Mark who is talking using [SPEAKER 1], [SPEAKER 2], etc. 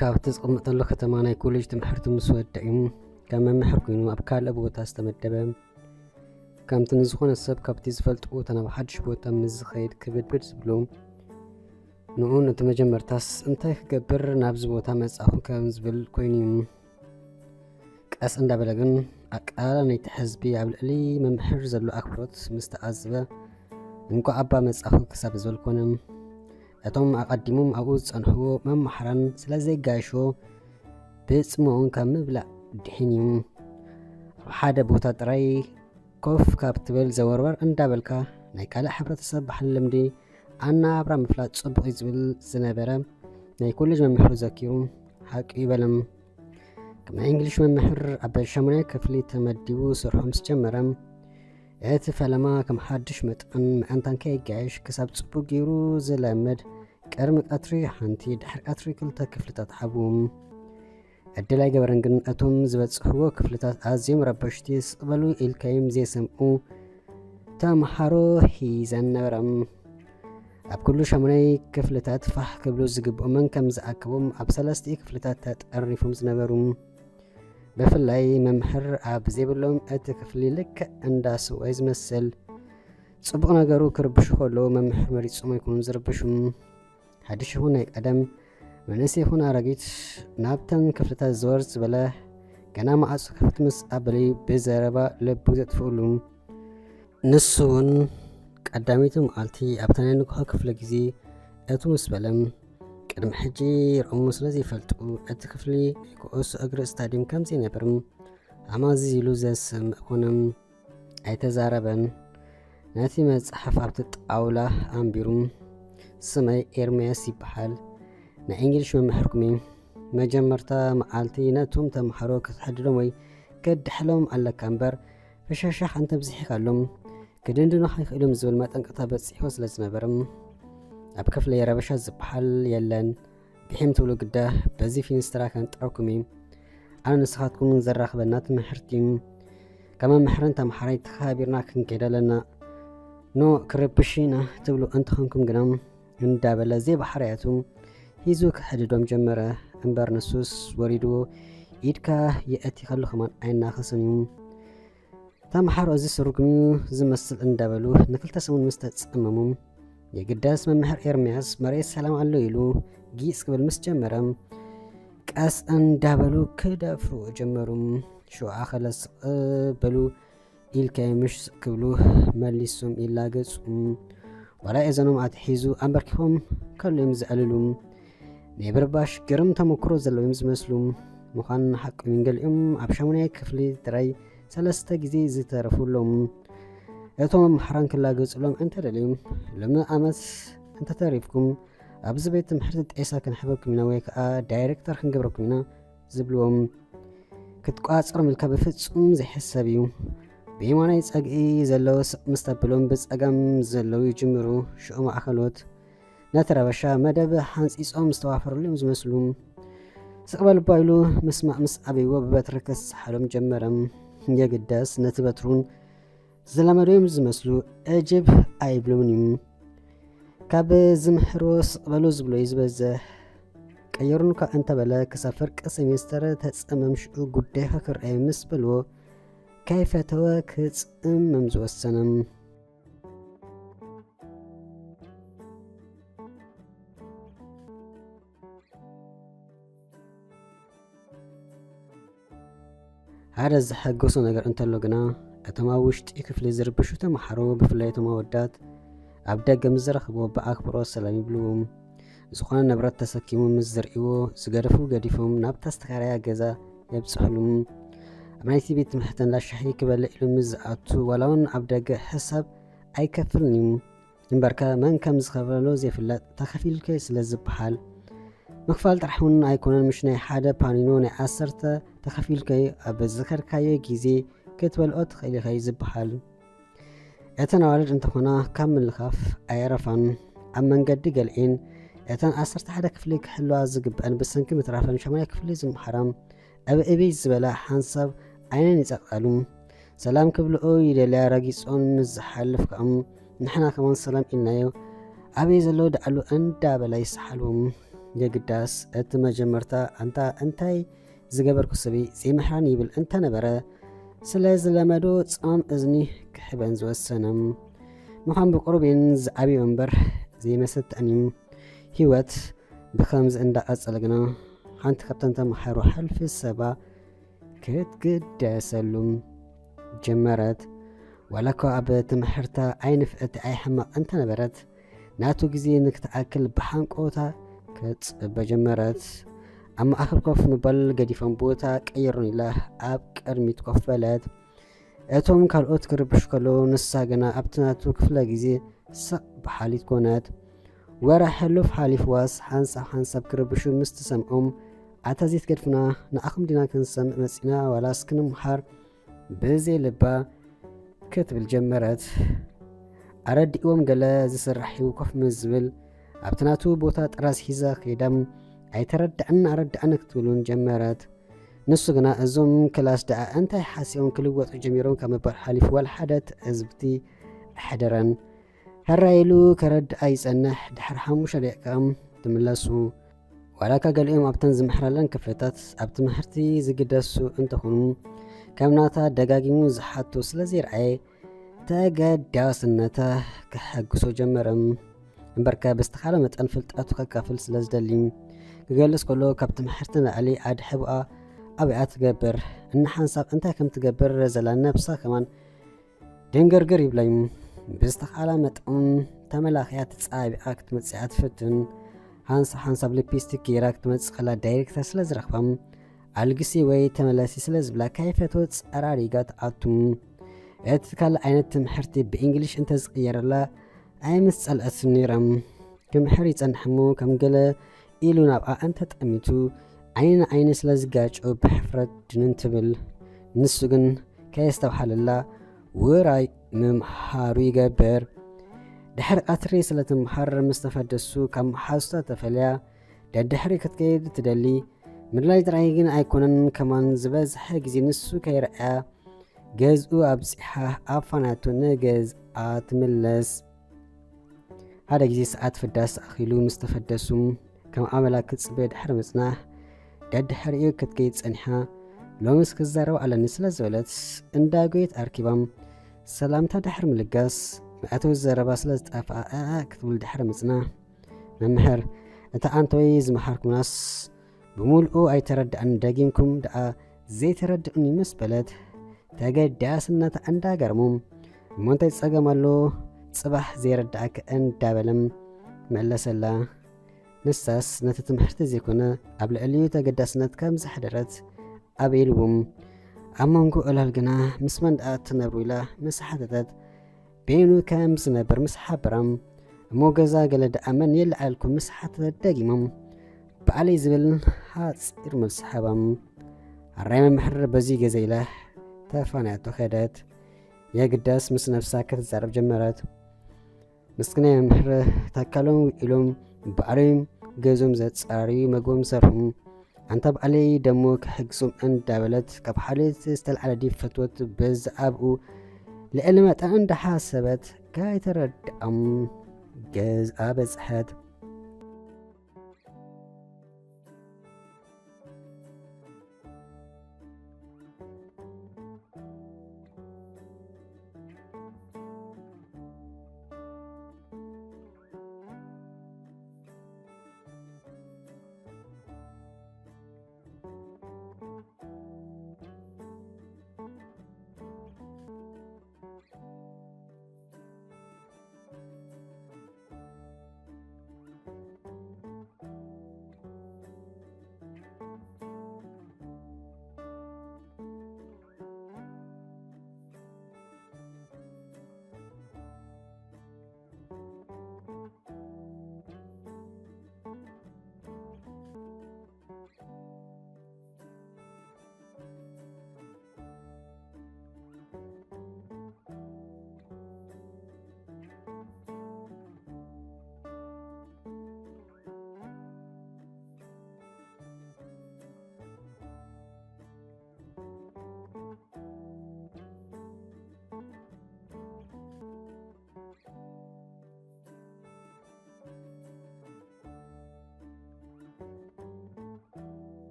[SPEAKER 1] ካብቲ ዝቕመጠሉ ከተማ ናይ ኮሌጅ ትምህርቲ ምስ ወድእ ከም መምህር ኮይኑ ኣብ ካልእ ቦታ ዝተመደበ ከምቲ ንዝኾነ ሰብ ካብቲ ዝፈልጥዎ ናብ ሓድሽ ቦታ ምስ ዝኸይድ ክብድብድ ዝብሎ ንኡ ነቲ መጀመርታስ እንታይ ክገብር ናብዚ ቦታ መጻኹ ከም ዝብል ኮይኑ ቀስ እንዳበለ ግን ኣቃላ ናይቲ ሕዝቢ ኣብ ልዕሊ መምህር ዘሎ ኣክብሮት ምስ ተዓዘበ እንኳ ኣባ መጻኹ ክሳብ ዝብል ኮነ። እቶም ኣቐዲሞም ኣብኡ ዝጸንሕዎ መማሕራን ስለዘይጋይሾ ብጽምኦን ካብ ምብላዕ ድሕን እዩ። ኣብ ሓደ ቦታ ጥራይ ኮፍ ካብ ትብል ዘወርወር እንዳበልካ ናይ ካልእ ሕብረተሰብ ባህሊ ልምዲ ኣናብራ ምፍላጥ ጽቡቕ ዝብል ዝነበረ ናይ ኮሌጅ መምህር ዘኪሩ ሓቂ ይበለም። ከም ናይ እንግሊሽ መምህር ኣብ 8ይ ክፍሊ ተመዲቡ ስርሑ ምስ ጀመረ እቲ ፈለማ ከም ሓድሽ መጠን ምእንታን ከይጋይሽ ክሳብ ጽቡቕ ገይሩ ዝለመድ ቀርሚ ቀትሪ ሓንቲ ድሕሪ ቀትሪ 2 ክፍልታት ሓብዎም ዕድላይ ገበረን ግን እቶም ዝበጽሕዎ ክፍልታት ኣዝዮም ረበሽቲ ስቕበሉ ኢልካዮም ዘይሰምዑ ተምሃሮ ሒዘን ነበረም። ኣብ ኩሉ 8 ክፍልታት ፋሕ ክብሉ ዝግብኦምን ከም ዝኣከቦም ኣብ 3 ክፍልታት ተጠሪፎም ዝነበሩ ብፍላይ መምህር ኣብ ዘይብሎም እቲ ክፍሊ ልክዕ እንዳስወይ ዝመስል ጽቡቕ ነገሩ ክርብሹ ከሎ መምህር መሪጾም ኣይኮኑን ዝርብሹ። ሓድሽ ይኹን ናይ ቀደም መንእሰይ ይኹን ኣረጊት ናብተን ክፍልታት ዘወር ዝበለ ገና ማዕጾ ክፍቲ ምስ ኣበለይ ብዘረባ ልቡ ዘጥፍኡሉ ንሱ እውን ቀዳሚቱ መዓልቲ ኣብታ ናይ ንግሆ ክፍለ ጊዜ እቱ ምስ በለም ቅድሚ ሕጂ ርኦሙ ስለ ዘይፈልጡ እቲ ክፍሊ ኩዕሶ እግሪ ስታድዮም ከም ዘይነበርም ኣማዚ ኢሉ ዘስምዕ ኮነም ኣይተዛረበን። ነቲ መጽሓፍ ኣብቲ ጣውላ ኣንቢሩ ስመይ ኤርምያስ ይበሃል ናይ እንግሊሽ መምህርኩም መጀመርታ መዓልቲ ነቶም ተምሃሮ ክትሕድሎም ወይ ከድሕሎም ኣለካ እምበር ፈሻሻኽ እንተ ብዝሒካሎም ክድንድኖ ኣይክእሎም ዝብል መጠንቀቕታ በፂሖ ስለ ዝነበርም ኣብ ክፍሊ ረበሻ ዝበሃል የለን ብሒም ትብሉ ግዳ በዚ ፊንስትራ ከንጥረኩም ኣነ ንስኻትኩም ዘራኽበና ትምህርቲ ከም መምህርን ተምሃራይ ተኸቢርና ክንከይድ ኣለና ኖ ክርብሽና ትብሉ እንትኾንኩም ግና እንዳበለ ዘይባሕርያቱ ሂዙ ክሕድዶም ጀመረ እምበር ንሱስ ወሪዱ ኢድካ የእቲ ከለኹማን ኣይናኸስን እዩ። ተምሃሮ እዚ ስርጉም ዝመስል እንዳበሉ ንክልተ ሰሙን ምስ ተጸመሙ የግዳስ መምህር ኤርምያስ መሬት ሰላም ኣሎ ኢሉ ጊጽ ክብል ምስ ጀመረ ቀስ እንዳበሉ ክደፍሩ ጀመሩ። ሸውዓ ኸለስ በሉ ኢልካይ ምሽ ክብሉ መሊሶም ይላገጹ ዋላ እዘኖም ኣትሒዙ ኣንበርኪኾም ከሎም ዝዕልሉ ናይ ብርባሽ ግርም ተመክሮ ዘለዎም ዝመስሉ ምዃን ሓቂም ገሊኦም ኣብ 8ይ ክፍሊ ጥራይ 3 ጊዜ ዝተረፉሎም እቶም መምህራን ክላገጹሎም እንተደልዮም ሎሚ ዓመት እንተተሪፍኩም ኣብዚ ቤት ትምህርቲ ጤሳ ክንሕበኩም ኢና ወይ ከዓ ዳይሬክተር ክንገብረኩም ኢና ዝብልዎም ክትቋጽሮም ኢልካ ብፍጹም ዘይሕሰብ እዩ። ብየማናይ ጸግኢ ዘለዎ ምስ ተብሎም ብጸጋም ዘለዉ ይጅምሩ ሽዑ ማእኸሎት ነቲ ረበሻ መደብ ሓንፂፆም ዝተዋፈሩሎም ዝመስሉ ስቕበል ባይሉ ምስማዕ ምስ ኣበይዎ ብበትሪ ክስሓሎም ጀመረም። የግዳስ ነቲ በትሩን ዝለመዶም ዝመስሉ እጅብ ኣይብሉምን እዩ። ካብ ዝምህሮ ስቕበሉ ዝብሎ እዩ ዝበዝሕ ቀየሩንካ እንተበለ ክሳብ ፍርቂ ሴሜስተር ተጸመም ሽዑ ጉዳይካ ክርአይ ምስ በልዎ ከይፈተወ ክጽምም ዝወሰነም ሓደ ዝሐገሶ ነገር እንተሎ ግና እቶም ኣብ ውሽጢ ክፍሊ ዝርብሹ ተምሃሮ ብፍላይ እቶም ኣወዳት ኣብ ደገ ምስ ዝረኽቦ ብኣክብሮት ሰላም ይብልዎም። ዝኾነ ንብረት ተሰኪሙ ምስ ዝርእይዎ ዝገደፉ ገዲፎም ናብታ ዝተኻረያ ገዛ የብፅሕሉ። ኣብ ናይቲ ቤት ትምህርቲ እንዳሻሂ ክበልዕ ኢሉ ምስ ዝኣቱ ዋላ እውን ኣብ ደገ ሕሳብ ኣይከፍልን እዩ እምበርካ መን ከም ዝኸፈሎ ዘይፍለጥ ተኸፊልከ ስለ ዝበሃል ምክፋል ጥራሕ እውን ኣይኮነን ምሽ ናይ ሓደ ፓኒኖ ናይ 10 ተኸፊልከይ ኣብ ዝኸርካዮ ጊዜ ክትበልዖ ትኽእል ኢኻ ዝበሃል። እተን ኣዋልድ እንተኾና ካብ ምልኻፍ ኣይረፋን ኣብ መንገዲ ገልዒን እተን 11 ክፍሊ ክሕልዋ ዝግብአን ብሰንኪ ምትራፈን 8ይ ክፍሊ ዝምሓራ ኣብ እበይ ዝበላ ሓንሳብ ዓይነን ይጸቕጣሉ። ሰላም ክብልኦ ይደልያ ረጊጾን ዝሓልፍ ንሕና ከማን ሰላም ኢልናዮ ኣበይ ዘሎ ዳዕሉ እንዳበላ ይሰሓልዎም የግዳስ እቲ መጀመርታ አንታ እንታይ ዝገበርኩ ሰበይ ዘይምሕራን ይብል እንተነበረ ስለ ዝለመዶ ጻም እዝኒ ክሕበን ዝወሰነም ምዃን ብቁርቤን ዝዓብዮ እምበር ዘይመሰጥኒ ህይወት ብከምዚ እንዳቀጸለ ግና ሓንቲ ካብተን ተመሓሮ ሓልፊ ሰባ ክትግደሰሉ ጀመረት። ዋላ እኳ ኣብ ትምህርታ ኣይንፍዕቲ ኣይሕማቕ እንተነበረት ናቱ ግዜ ንክትኣክል ብሓንቆታ ክጽበ ጀመረት። ኣብ ማእኸል ኮፍ ምባል ገዲፎም ቦታ ቀይሩን ኢላ ኣብ ቅድሚት ኮፍ በለት። እቶም ካልኦት ክርብሹ ከሎ ንሳ ግና ኣብቲ ናቱ ክፍለ ግዜ ስቕ በሓሊት ኮነት። ወራ ሕሉፍ ሓሊፍዋስ ሓንሳብ ክርብሹ ምስ ትሰምዖም ኣታ ዘይትገድፍና ንኣኹም ዲና ክንሰምዕ መፂና ዋላስ ክንምሓር ብዘይ ልባ ክትብል ጀመረት። ኣረዲእዎም ገለ ዝስራሕ ኮፍ ምዝብል ኣብቲ ናቱ ቦታ ጥራዝ ሒዛ ከይዳም ኣይተረድዕን ኣረድዕን ክትብሉን ጀመረት። ንሱ ግና እዞም ክላስ ደኣ እንታይ ሓሲቦም ክልወጡ ጀሚሮም ካብ ምባል ሓሊፍ ዋላ ሓደ ትዕዝብቲ ኣሕደረን። ሕራኢሉ ከረድኣ ይጸንሕ። ድሕሪ 5 ደቂቃ ትምለሱ። ዋላካ ገሊኦም ኣብተን ዝምሕረለን ክፍልታት ኣብ ትምህርቲ ዝግደሱ እንትኾኑ ከም ናታ ደጋጊሙ ዝሓቱ ስለ ዘይረኣየ ተገዳስነታ ክሐግሶ ጀመረም። እምበርካ ብዝተኻለ መጠን ፍልጠቱ ከካፍል ስለ ዝደሊ ክገልጽ ከሎ ካብ ትምህርቲ ንላዕሊ ኣድሕብኣ ኣብኣ ትገብር እንሓንሳብ እንታይ ከም ትገብር ዘላ ነብሳ ከማን ድንግርግር ይብለዩ። ብዝተኻለ መጠን ተመላኽያ ትጻቢኣ ክትመጽኣ ትፍትን ሓንሳብ ሊፕስቲክ ጌራ ክትመጽእ ከላ ዳይሬክተር ስለ ዝረኽባም ኣልግሲ ወይ ተመለሲ ስለ ዝብላ ካይፈቶ ጸራሪጋ ትኣቱም። እቲ ካልእ ዓይነት ትምህርቲ ብእንግሊሽ እንተዝቕየረላ ኣይምስ ጸልአት ነይሮም። ክምሕር ይጸንሕሞ ከም ገለ ኢሉ ናብኣ እንተጠሚቱ ዓይኒ ንዓይኒ ስለ ዝጋጮ ብሕፍረት ድንን ትብል። ንሱ ግን ከየስተባሃለላ ውራይ ምምሃሩ ይገብር። ድሕሪ ቀትሪ ስለ ትምሃር ምስ ተፈደሱ ካብ መሓዙታ ተፈልያ ደድሕሪ ክትከይድ ትደሊ። ምድላይ ጥራይ ግን ኣይኮነን ከማን ዝበዝሐ ግዜ ንሱ ከይረአያ ገዝኡ ኣብፂሓ ኣብ ፋናቱ ንገዝኣ ትምለስ። ሓደ ግዜ ሰዓት ፍዳስ ኣኺሉ ምስ ተፈደሱ ከም ኣመላ ክትጽበ ድሕሪ ምጽናሕ ደድሕሪኡ ክትከይድ ጸኒሓ ሎምስ ክዛረብ ኣለኒ ስለ ዝበለት እንዳጎየት ኣርኪባም ሰላምታ ድሕሪ ምልጋስ መእተዊ ዘረባ ስለ ዝጠፍኣ ክትብል ድሕሪ ምጽናሕ መምህር እታ ኣንተወይ ዝመሓርኩምናስ ብምልኡ ኣይተረድአን ደጊምኩም ደኣ ዘይተረድኡኒ ምስ በለት ተገዳስነታ እንዳገርሞም እሞ እንታይ ጸገም ኣሎ ጽባሕ ዘይረድኣክ እንዳበለም መለሰላ። ንሳስ ነቲ ትምህርቲ ዘይኮነ ኣብ ልዕልዩ ተገዳስነት ከም ዝሕደረት ኣበይልዎም። ኣብ መንጎ ዕላል ግና ምስ መንድኣ ትነብሩ ኢላ ምስ ሓተተት በይኑ ከም ዝነበር ምስ ሓበራም እሞ ገዛ ገለ ደኣ መን የለዓልኩም ምስ ሓተተት ደጊሞም በዓለይ ዝብል ሓፂር መልሲ ሓባም። ኣራይ መምሕር በዚ ገዛ ኢላ ተፋናያቶ ኸደት። የግዳስ ምስ ነፍሳ ክትዛረብ ጀመረት። ምስክናይ መምሕር ታካሎም ኢሎም በዓለዮም ገዞም ዘጻርዩ መግቦም ሰርሑ ኣንታ በዓለይ ደሞ ክሕግሶም እንዳበለት ካብ ሓልዮት ዝተልዓለ ዲብ ፈትወት በዝኣብኡ ልዕሊ መጠን እንዳሓሰበት ካይተረድኦም ገዝኣ በጽሐት።